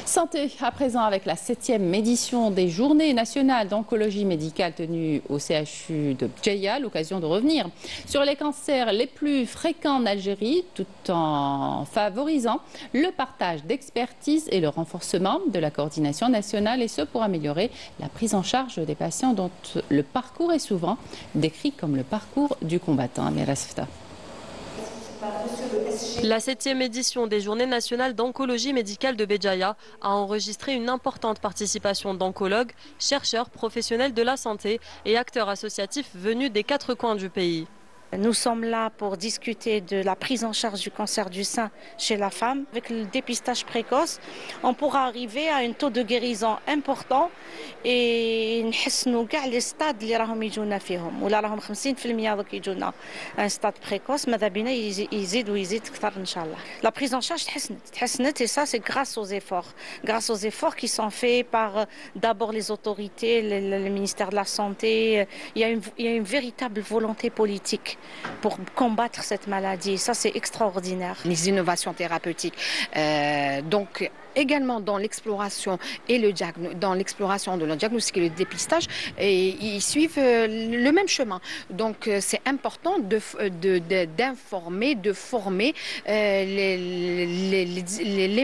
Santé à présent avec la 7e édition des Journées nationales d'oncologie médicale tenues au CHU de Bdjeya, l'occasion de revenir sur les cancers les plus fréquents en Algérie tout en favorisant le partage d'expertise et le renforcement de la coordination nationale et ce pour améliorer la prise en charge des patients dont le parcours est souvent décrit comme le parcours du combattant. Amira Sefta. La 7e édition des Journées nationales d'oncologie médicale de Béjaïa a enregistré une importante participation d'oncologues, chercheurs, professionnels de la santé et acteurs associatifs venus des 4 coins du pays. Nous sommes là pour discuter de la prise en charge du cancer du sein chez la femme. Avec le dépistage précoce, on pourra arriver à un taux de guérison important et نحسنوا كاع les stades اللي راهم يجونا فيهم ولا راهم 50% دوك يجونا un stade précoce ماذا بينا يزيد ويزيد أكثر إن شاء الله. La prise en charge تحسنت et ça c'est grâce aux efforts qui sont faits par d'abord les autorités, le ministère de la Santé. Il y a une véritable volonté politique pour combattre cette maladie. Ça, c'est extraordinaire. Les innovations thérapeutiques, donc également dans l'exploration et dans l'exploration de le diagnostic et le dépistage, et ils suivent le même chemin. Donc c'est important d'informer, de former les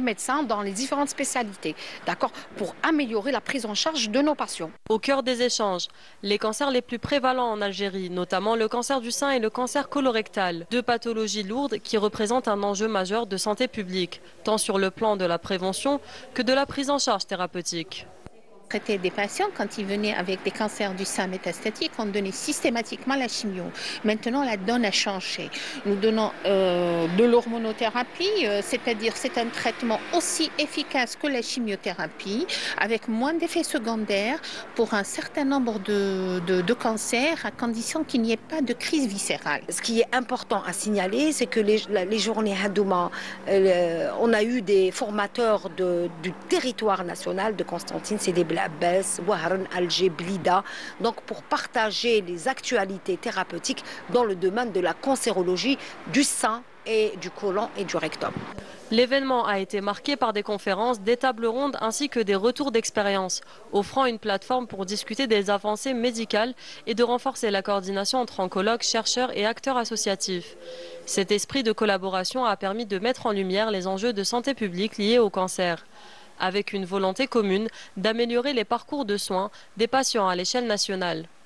médecins dans les différentes spécialités, d'accord, pour améliorer la prise en charge de nos patients. Au cœur des échanges, les cancers les plus prévalents en Algérie, notamment le cancer du sein et le cancer colorectal, deux pathologies lourdes qui représentent un enjeu majeur de santé publique, tant sur le plan de la prévention que de la prise en charge thérapeutique. Traiter des patients, quand ils venaient avec des cancers du sein métastatiques, on donnait systématiquement la chimio. Maintenant, la donne a changé. Nous donnons de l'hormonothérapie, c'est-à-dire c'est un traitement aussi efficace que la chimiothérapie, avec moins d'effets secondaires pour un certain nombre de cancers, à condition qu'il n'y ait pas de crise viscérale. Ce qui est important à signaler, c'est que les journées Hadouma, on a eu des formateurs du territoire national de Constantine, c'est des Abbas, Wahran, Alger, Blida, donc pour partager les actualités thérapeutiques dans le domaine de la cancérologie du sein et du côlon et du rectum. L'événement a été marqué par des conférences, des tables rondes ainsi que des retours d'expérience, offrant une plateforme pour discuter des avancées médicales et de renforcer la coordination entre oncologues, chercheurs et acteurs associatifs. Cet esprit de collaboration a permis de mettre en lumière les enjeux de santé publique liés au cancer, avec une volonté commune d'améliorer les parcours de soins des patients à l'échelle nationale.